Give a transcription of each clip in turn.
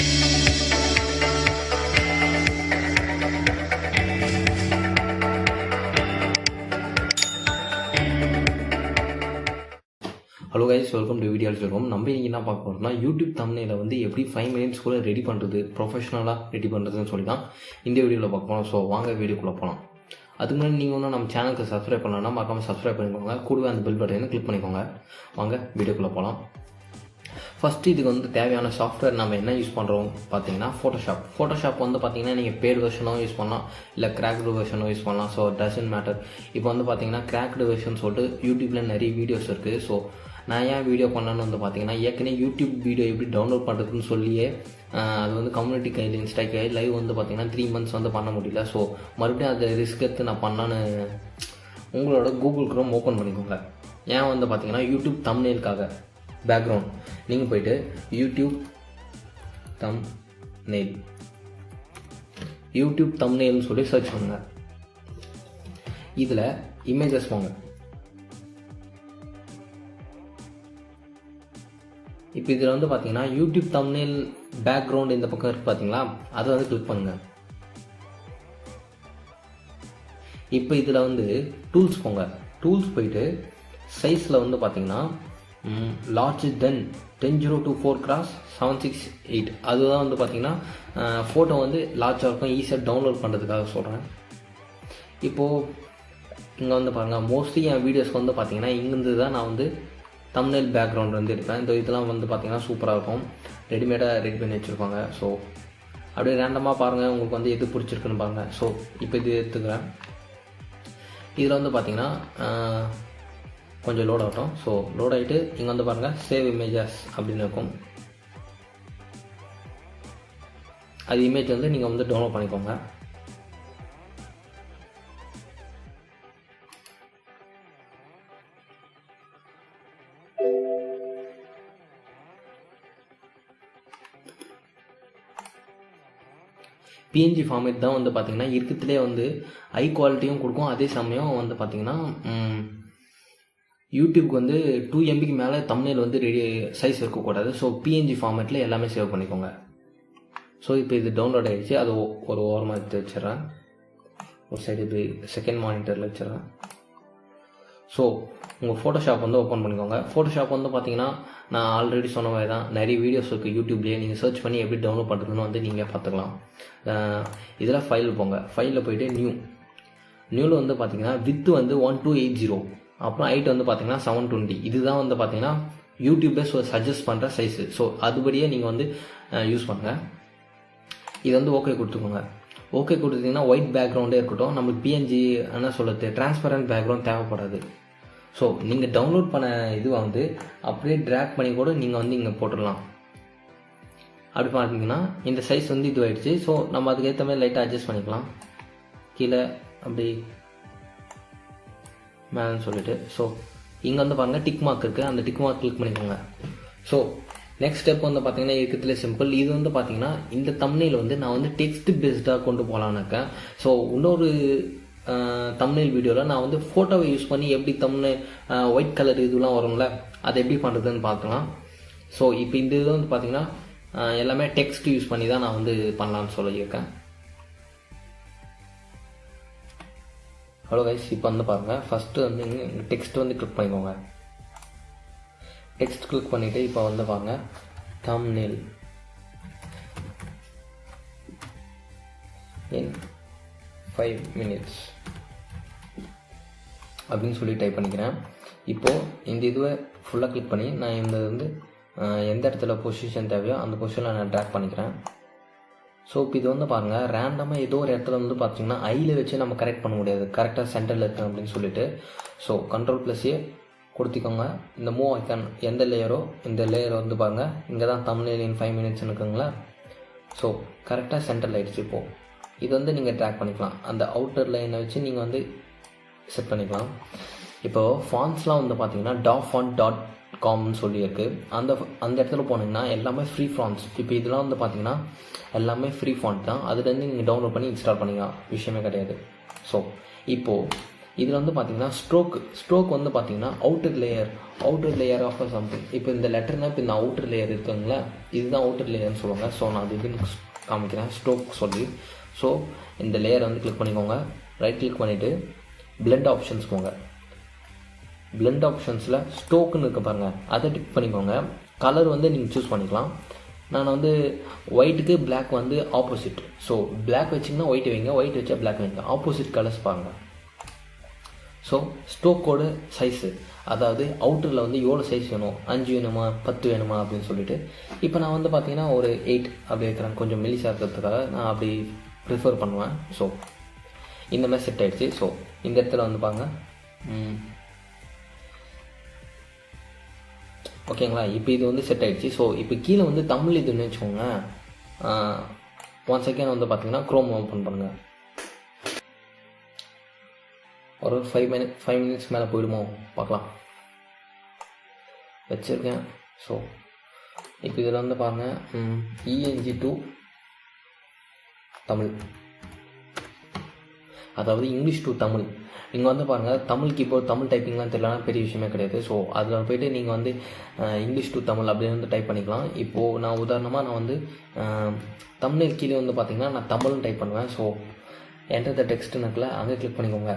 Hello guys, welcome to video சொல்லுவோம். நம்ம இன்றைக்கி என்ன பார்க்க போகிறோம்னா, யூடியூப் தம்ப்நெயிலை வந்து எப்படி 5 minutes கூட ரெடி பண்ணுறது, ப்ரொஃபஷனலாக ரெடி பண்ணுறதுன்னு சொல்லி தான் இந்த வீடியோவில் பார்க்க போகிறோம். ஸோ வாங்க வீடியோக்குள்ளே போகலாம். அதுக்கு முன்னாடி நீங்கள் ஒன்றும் நம்ம சேனலுக்கு சப்ஸ்கிரைப் பண்ணலன்னா மறக்காமல் சப்ஸ்கிரைப் பண்ணிக்கோங்க. கூடவே அந்த பெல் பட்டனை கிளிக் பண்ணிக்கோங்க. வாங்க வீடியோக்குள்ளே போகலாம். ஃபஸ்ட்டு இதுக்கு வந்து தேவையான சாஃப்ட்வேர் நம்ம என்ன யூஸ் பண்ணுறோம் பார்த்தீங்கன்னா ஃபோட்டோஷாப் வந்து பார்த்தீங்கன்னா நீங்கள் பேட் வெர்ஷனும் யூஸ் பண்ணலாம், இல்லை கிராக்டு வெர்ஷனும் யூஸ் பண்ணலாம். So doesn't matter. இப்போ வந்து பார்த்தீங்கன்னா கிராக்டு வெர்ஷன் சொல்லிட்டு யூடியூப்பில் நிறைய வீடியோஸ் இருக்குது. ஸோ நான் ஏன் வீடியோ பண்ணேன்னு வந்து பார்த்தீங்கன்னா, ஏற்கனவே யூடியூப் வீடியோ எப்படி டவுன்லோட் பண்ணுறதுன்னு சொல்லியே அது வந்து கம்யூனிட்டி கையில் இன்ஸ்டா கையில் லைவ் வந்து பார்த்தீங்கன்னா 3 months வந்து பண்ண முடியல. ஸோ மறுபடியும் அதை ரிஸ்க் எடுத்து நான் பண்ணான்னு உங்களோட கூகுள் க்ரோம் ஓப்பன் பண்ணிக்கோங்க. ஏன் வந்து பார்த்தீங்கன்னா யூடியூப் தம்ப்நெயிலுக்காக பேக்ரவுண்ட் நீங்கள் போயிட்டு யூடியூப் தம்ப்நெயில்னு சொல்லி சர்ச் பண்ணுங்க. இதில் இமேஜஸ் போங்க. இப்போ இதில் வந்து பார்த்தீங்கன்னா யூடியூப் தம்ப்நெயில் பேக்ரவுண்ட் இந்த பக்கம் இருக்குது பார்த்தீங்களா, அதை வந்து கிளிக் பண்ணுங்கள். இப்போ இதில் வந்து டூல்ஸ் போங்க. டூல்ஸ் போயிட்டு சைஸில் வந்து பார்த்தீங்கன்னா larger than 10024x768 அதுதான் வந்து பார்த்தீங்கன்னா ஃபோட்டோ வந்து லார்ஜாக இருக்கும், ஈஸியாக டவுன்லோட் பண்ணுறதுக்காக சொல்கிறேன். இப்போது இங்கே வந்து பாருங்கள், மோஸ்ட்லி என் வீடியோஸ்க்கு வந்து பார்த்தீங்கன்னா இங்கேருந்து தான் நான் வந்து தம்ப்நெயில் பேக்ரவுண்ட் வந்து எடுப்பேன். இந்த இதெல்லாம் வந்து பார்த்தீங்கன்னா சூப்பராக இருக்கும், ரெடிமேடாக ரெடி பண்ணி வச்சுருப்பாங்க. ஸோ அப்படியே ரேண்டமாக பாருங்கள், உங்களுக்கு வந்து எது பிடிச்சிருக்குன்னு பாருங்கள். ஸோ இப்போ இது எடுத்துக்கிறேன். இதில் வந்து பார்த்தீங்கன்னா கொஞ்சம் லோட் ஆகட்டும். ஸோ லோட் ஆகிட்டு இங்கே வந்து பாருங்கள் சேவ் இமேஜஸ் அப்படின்னு இருக்கும். அது இமேஜ் வந்து நீங்கள் வந்து டவுன்லோட் பண்ணிக்கோங்க. பிஎன்ஜி ஃபார்மேட் தான் வந்து பார்த்தீங்கன்னா இருக்கிறதுலே வந்து ஹை குவாலிட்டியும் கொடுக்கும். அதே சமயம் வந்து பார்த்தீங்கன்னா யூடியூப்க்கு வந்து 2 MBக்கு மேலே தம்ப்நெயில் வந்து ரெடி சைஸ் இருக்கக்கூடாது. ஸோ பிஎன்ஜி ஃபார்மேட்டில் எல்லாமே சேவ் பண்ணிக்கோங்க. ஸோ இப்போ இது டவுன்லோட் ஆகிடுச்சு. அது ஒரு ஓரமாக எடுத்து வச்சிடறேன். ஒரு சைடு இப்படி செகண்ட் மானிட்டரில் வச்சிடறேன். ஸோ உங்கள் ஃபோட்டோஷாப் வந்து ஓப்பன் பண்ணிக்கோங்க. ஃபோட்டோஷாப் வந்து பார்த்தீங்கன்னா நான் ஆல்ரெடி சொன்ன மாதிரி தான் நிறைய வீடியோஸ் இருக்குது யூடியூப்லேயே. நீங்கள் சர்ச் பண்ணி எப்படி டவுன்லோட் பண்ணுறதுன்னு வந்து நீங்கள் பார்த்துக்கலாம். இதில் ஃபைல் போங்க. ஃபைலில் போய்ட்டு நியூவில் வந்து பார்த்தீங்கன்னா வித்து வந்து 1280, அப்புறம் ஹைட் வந்து பார்த்தீங்கன்னா 720. இதுதான் வந்து பார்த்தீங்கன்னா யூடியூப்பே சஜஸ்ட் பண்ணுற சைஸு. ஸோ அதுபடியே நீங்கள் வந்து யூஸ் பண்ணுங்கள். இது வந்து ஓகே கொடுத்துக்கோங்க. ஓகே கொடுத்தீங்கன்னா ஒயிட் பேக்ரவுண்டே இருக்கட்டும். நம்மளுக்கு பிஎன்ஜி என்ன சொல்கிறது டிரான்ஸ்பரண்ட் பேக்ரவுண்ட் தேவைப்படாது. ஸோ நீங்கள் டவுன்லோட் பண்ண இதுவை வந்து அப்படியே ட்ராக் பண்ணி கூட நீங்கள் வந்து இங்கே போட்டுடலாம். அப்படி பார்த்தீங்கன்னா இந்த சைஸ் வந்து இது ஆகிடுச்சு. ஸோ நம்ம அதுக்கேற்ற மாதிரி லைட்டாக அட்ஜஸ்ட் பண்ணிக்கலாம். கீழே அப்படி மேலேன்னு சொல்லிட்டு. ஸோ இங்கே வந்து பாருங்கள் டிக் மார்க் இருக்குது, அந்த டிக் மார்க் கிளிக் பண்ணிக்கோங்க. ஸோ நெக்ஸ்ட் ஸ்டெப் வந்து பார்த்தீங்கன்னா இருக்கிறதுல சிம்பிள். இது வந்து பார்த்தீங்கன்னா இந்த தம்ப்நெயில் வந்து நான் வந்து டெக்ஸ்ட் பேஸ்டாக கொண்டு போகலான்னு. ஸோ இன்னொரு தம்ப்நெயில் வீடியோவில் நான் வந்து ஃபோட்டோவை யூஸ் பண்ணி எப்படி தம்ப்நெயில் ஒயிட் கலர் இதெல்லாம் வரும்ல, அதை எப்படி பண்ணுறதுன்னு பார்க்கலாம். ஸோ இப்போ இந்த இது வந்து பார்த்தீங்கன்னா எல்லாமே டெக்ஸ்ட் யூஸ் பண்ணி தான் நான் வந்து பண்ணலான்னு சொல்லியிருக்கேன். ஹலோ கைஸ், இப்போ வந்து பாருங்கள் ஃபஸ்ட்டு வந்து டெக்ஸ்ட் வந்து கிளிக் பண்ணிக்கோங்க. டெக்ஸ்ட் கிளிக் பண்ணிவிட்டு இப்போ வந்து பாருங்கள் தம்ப்நெயில் இன் 5 minutes அப்படின்னு சொல்லி டைப் பண்ணிக்கிறேன். இப்போது இந்த இதுவை ஃபுல்லாக கிளிக் பண்ணி நான் இந்த வந்து எந்த இடத்துல பொசிஷன் தேவையோ அந்த பொசிஷனில் நான் ட்ராக் பண்ணிக்கிறேன். ஸோ இப்போ இது வந்து பாருங்கள் ரேண்டமாக ஏதோ ஒரு இடத்துல வந்து பார்த்தீங்கன்னா ஐயில் வச்சு நம்ம கரெக்ட் பண்ண முடியாது, கரெக்டாக சென்டரில் இருக்கு அப்படின்னு சொல்லிட்டு. So Ctrl+A கொடுத்திக்கோங்க. இந்த மூவ் ஐக்கான் எந்த லேயரோ இந்த லேயர் வந்து பாருங்கள் இங்கே தான் தம்ப்நெயில் இன் 5 minutes இருக்குங்களா. ஸோ கரெக்டாக சென்டரில் ஆகிடுச்சு. இப்போது இது வந்து நீங்கள் ட்ராக் பண்ணிக்கலாம். அந்த அவுட்டர் லைனை வச்சு நீங்கள் வந்து செட் பண்ணிக்கலாம். இப்போது ஃபாண்ட்ஸ்லாம் வந்து பார்த்தீங்கன்னா dofont.comனு சொல்லியிருக்கு. அந்த இடத்துல போனீங்கன்னா எல்லாமே ஃப்ரீ ஃபாண்ட்ஸ். இப்போ இதெல்லாம் வந்து பார்த்தீங்கன்னா எல்லாமே ஃப்ரீ ஃபாண்ட் தான். அதுலேருந்து நீங்கள் டவுன்லோட் பண்ணி இன்ஸ்டால் பண்ணிக்கலாம், விஷயமே கிடையாது. ஸோ இப்போது இதில் வந்து பார்த்தீங்கன்னா ஸ்ட்ரோக் வந்து பார்த்தீங்கன்னா அவுட்டர் லேயர் ஆஃப் சம்திங். இப்போ இந்த லெட்டர்னால் இப்போ இந்த அவுட்டர் லேயர் இருக்குங்களா, இதுதான் அவுட்டர் லேயர்னு சொல்லுவாங்க. ஸோ நான் அது இதுன்னு காமிக்கிறேன் ஸ்ட்ரோக் சொல்லி. ஸோ இந்த லேயரை வந்து கிளிக் பண்ணிக்கோங்க. ரைட் கிளிக் பண்ணிவிட்டு பிளெண்ட் ஆப்ஷன்ஸ் போங்க. பிளெண்ட் ஆப்ஷன்ஸில் ஸ்ட்ரோக்குன்னு இருக்க பாருங்கள், அதை டிக் பண்ணிக்கோங்க. கலர் வந்து நீங்கள் சூஸ் பண்ணிக்கலாம். நான் வந்து ஒயிட்டுக்கு பிளாக் வந்து ஆப்போசிட். ஸோ பிளாக் வச்சிங்கன்னா ஒயிட் வைங்க, ஒயிட் வச்சா பிளாக் வைங்க, ஆப்போசிட் கலர்ஸ் பாருங்கள். ஸோ ஸ்ட்ரோக்கோட சைஸு, அதாவது அவுட்டரில் வந்து எவ்வளோ சைஸ் வேணும், 5 வேணுமா 10 வேணுமா அப்படின்னு சொல்லிட்டு. இப்போ நான் வந்து பார்த்தீங்கன்னா ஒரு 8 அப்படி வைக்கிறேன், கொஞ்சம் மெலிசாக இருக்கிறதுக்காக நான் அப்படி ப்ரிஃபர் பண்ணுவேன். ஸோ இந்த மாதிரி செட் ஆகிடுச்சு. ஸோ இந்த இடத்துல வந்து பாருங்க, ஓகேங்களா. இப்போ இது வந்து செட் ஆகிடுச்சு. ஸோ இப்போ கீழே வந்து தமிழ் இதுன்னு வச்சுக்கோங்க. 1 செகண்ட் வந்து பார்த்தீங்கன்னா க்ரோம் ஓப்பன் பண்ணுங்கள். ஒரு 5 மினிட்ஸ் மேலே போயிடுமோ பார்க்கலாம், வச்சுருக்கேன். ஸோ இப்போ இதில் வந்து பாருங்கள், ENG to தமிழ், அதாவது இங்கிலீஷ் டு தமிழ். நீங்கள் வந்து பாருங்கள், தமிழ் கீபோர்ட் தமிழ் டைப்பிங்லாம் தெரியலனா பெரிய விஷயமே கிடையாது. ஸோ அதில் போய்ட்டு நீங்கள் வந்து இங்கிலீஷ் டு தமிழ் அப்படின்னு வந்து டைப் பண்ணிக்கலாம். இப்போது நான் உதாரணமாக நான் வந்து தமிழ் கீழே வந்து பார்த்திங்கன்னா நான் தமிழ்னு டைப் பண்ணுவேன். ஸோ என்டர் த டெக்ஸ்ட் நக்கில் அங்கே கிளிக் பண்ணிக்கோங்க.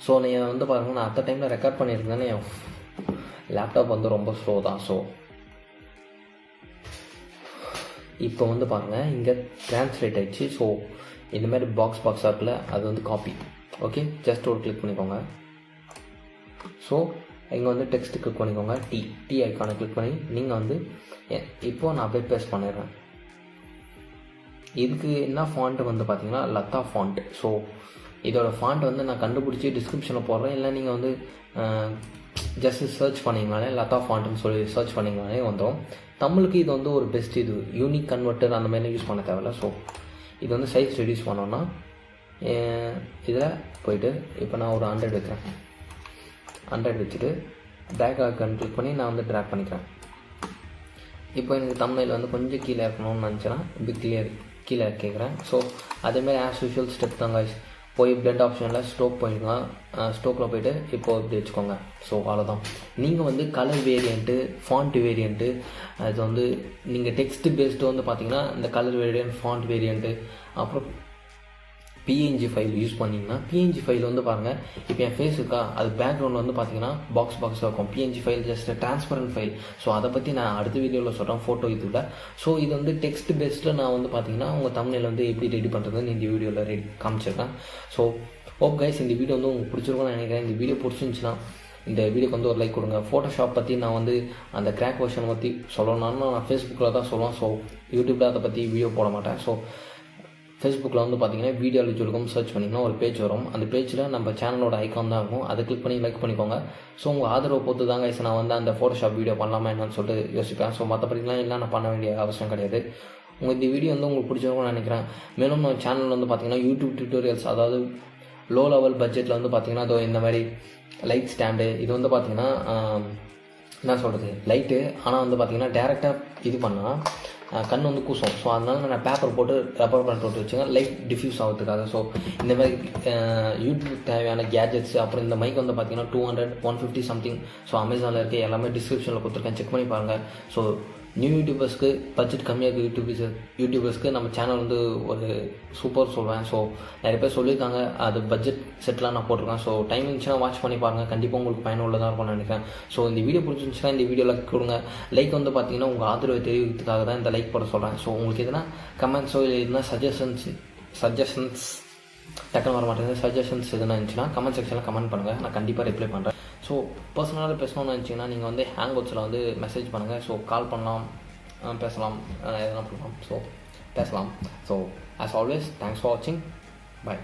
ஸோ நீங்கள் வந்து பாருங்கள், நான் அத்த டைமில் ரெக்கார்ட் பண்ணியிருந்தேன்னு என் லேப்டாப் வந்து ரொம்ப ஸ்லோ தான். ஸோ இப்போ வந்து பாருங்கள், இங்கே ட்ரான்ஸ்லேட் ஆகிடுச்சு. ஸோ இந்த மாதிரி பாக்ஸாக இருக்குல்ல, அது வந்து காப்பி. ஓகே, ஜஸ்ட் ஒரு கிளிக் பண்ணிக்கோங்க. ஸோ இங்கே வந்து டெக்ஸ்ட் கிளிக் பண்ணிக்கோங்க, டி ஐக்கானை கிளிக் பண்ணி நீங்கள் வந்து இப்போது நான் அப்படியே பேஸ்ட் பண்ணிடுறேன். இதுக்கு என்ன ஃபாண்ட்டு வந்து பார்த்தீங்கன்னா லதா ஃபாண்ட். ஸோ இதோட ஃபாண்ட் வந்து நான் கண்டுபிடிச்சி டிஸ்கிரிப்ஷனில் போடுறேன். இல்லை நீங்கள் வந்து ஜஸ்ட் சர்ச் பண்ணிங்கனாலே லதா ஃபாண்ட்டுன்னு சொல்லி சர்ச் பண்ணிங்கனாலே வந்துடும். தமிழுக்கு இது வந்து ஒரு பெஸ்ட். இது யூனிக் கன்வெர்ட்டர் அந்த மாதிரிலாம் யூஸ் பண்ண தேவையில்ல. ஸோ இது வந்து சைஸ் ரெடியூஸ் பண்ணோன்னா இதில் போய்ட்டு இப்போ நான் ஒரு 100 வைக்கிறேன். 100 வச்சுட்டு ட்ராக் ஐக்கான் கிளிக் பண்ணி நான் வந்து ட்ராக் பண்ணிக்கிறேன். இப்போ எனக்கு தமிழில் வந்து கொஞ்சம் கீழே இருக்கணும்னு நினச்சேன்னா இப்படி கீழே கேட்குறேன். ஸோ அதேமாதிரி ஆஸ் யூஷுவல் ஸ்டெப் தாங்க. போய் பிளெண்ட் ஆப்ஷனில் ஸ்ட்ரோக் போயிடலாம். ஸ்ட்ரோக்கில் போய்ட்டு இப்போது இப்படி வச்சுக்கோங்க. ஸோ அவ்வளோதான். நீங்கள் வந்து கலர் வேரியண்ட்டு, ஃபாண்ட் வேரியண்ட்டு, அது வந்து நீங்கள் டெக்ஸ்ட் பேஸ்டு வந்து பார்த்தீங்கன்னா இந்த கலர் வேரியண்ட், ஃபாண்ட் வேரியண்ட்டு, அப்புறம் PNG ஃபைல் யூஸ் பண்ணிங்கன்னா PNG ஃபைல் வந்து பாருங்கள், இப்போ என் ஃபேஸ் இருக்கா, அது பேக்ரவுண்டில் வந்து பார்த்தீங்கன்னா பாக்ஸாக இருக்கும். PNG file just transparent file. So அதை பற்றி நான் அடுத்த வீடியோவில் சொல்கிறேன், ஃபோட்டோ இதில். ஸோ இது வந்து டெக்ஸ்ட் பேஸ்டில் நான் வந்து பார்த்தீங்கன்னா உங்கள் தமிழில் வந்து எப்படி ரெடி பண்ணுறதுன்னு இந்த வீடியோவில் காமிச்சிருக்கேன். ஸோ ஹோப் கைஸ் இந்த வீடியோ வந்து உங்களுக்கு பிடிச்சிருக்கும்னு நினைக்கிறேன். இந்த வீடியோ பிடிச்சிருந்துச்சுன்னா இந்த வீடியோக்கு வந்து ஒரு லைக் கொடுங்க. ஃபோட்டோஷாப் பற்றி நான் வந்து அந்த கிராக் வெர்ஷன் பற்றி சொல்லணும்னா நான் ஃபேஸ்புக்கில் தான் சொல்லுவேன். ஸோ யூடியூப்பில் அதை பற்றி வீடியோ போட மாட்டேன். ஸோ ஃபேஸ்புக்கில் வந்து பார்த்தீங்கன்னா வீடியோலஜி இருக்கும் சர்ச் பண்ணிங்கன்னா ஒரு பேஜ் வரும். அந்த பேஜில் நம்ம சேனலோட ஐக்கான் தான் இருக்கும். அதை கிளிக் பண்ணி லைக் பண்ணிக்கோங்க. ஸோ உங்கள் ஆதரவை பொறுத்து தாங்க நான் வந்து அந்த ஃபோட்டோஷாப் வீடியோ பண்ணலாமா என்னன்னு சொல்லிட்டு யோசிப்பேன். ஸோ மற்றபடிலாம் இல்லை, நான் பண்ண வேண்டிய அவசியம் கிடையாது. இந்த வீடியோ வந்து உங்களுக்கு பிடிச்சிருக்கும்னு நினைக்கிறேன். மேலும் நம்ம சேனல் வந்து பார்த்தீங்கன்னா யூடியூப் டியூட்டோரியல்ஸ், அதாவது லோ லெவல் பட்ஜெட்டில் வந்து பார்த்தீங்கன்னா அதோ இந்த மாதிரி லைட் ஸ்டாண்டு, இது வந்து பார்த்தீங்கன்னா என்ன சொல்கிறது லைட்டு, ஆனால் வந்து பார்த்தீங்கன்னா டேரெக்டாக இது பண்ணால் கண் வந்து கூசும். ஸோ அதனால நான் பேப்பர் போட்டு ரப்பர் பேண்ட் போட்டு வச்சுங்க லைட் டிஃப்யூஸ் ஆகிறதுக்காக. ஸோ இந்த மாதிரி யூடியூப் தேவையான கேஜெட்ஸ், அப்புறம் இந்த மைக் வந்து பார்த்தீங்கன்னா 200, 150 சம்திங். ஸோ அமேசானில் இருக்க எல்லாமே டிஸ்கிரிப்ஷனில் கொடுத்துருக்கேன், செக் பண்ணி பாருங்கள். ஸோ நியூ யூடியூபர்ஸ்க்கு, பட்ஜெட் கம்மியாக இருக்க யூடியூபர்ஸ்க்கு நம்ம சேனல் வந்து ஒரு சூப்பர் சொல்வேன். ஸோ நிறைய பேர் சொல்லியிருக்காங்க, அது பட்ஜெட் செட்லாம் நான் போட்டிருக்கேன். ஸோ டைம் இருந்துச்சுன்னா வாட்ச் பண்ணி பாருங்கள், கண்டிப்பாக உங்களுக்கு பயனுள்ளதாக இருக்கும்னு நினைக்கிறேன். ஸோ இந்த வீடியோ பிடிச்சிருந்துச்சுன்னா இந்த வீடியோவில் கொடுங்க லைக். வந்து பார்த்தீங்கன்னா உங்கள் ஆதரவை தெரிவிக்கிறதுக்காக தான் இந்த லைக் போட சொல்கிறேன். ஸோ உங்களுக்கு எதுனா கமெண்ட்ஸோ இல்லை எதுனா சஜஷன்ஸ் டக்குன்னு வர மாட்டேங்குது, சஜஷன்ஸ் எதுனா இருந்துச்சுன்னா கமெண்ட் செக்ஷனில் கமெண்ட் பண்ணுங்கள், நான் கண்டிப்பாக ரிப்ளை பண்ணுறேன். ஸோ பர்சனலாக பேசணும்னு நினச்சிங்கன்னா நீங்கள் வந்து ஹேங்அவுட்ஸில் வந்து மெசேஜ் பண்ணுங்கள். ஸோ கால் பண்ணலாம், பேசலாம், எதனா பண்ணலாம், ஸோ பேசலாம். So as always thanks for வாட்சிங், பை.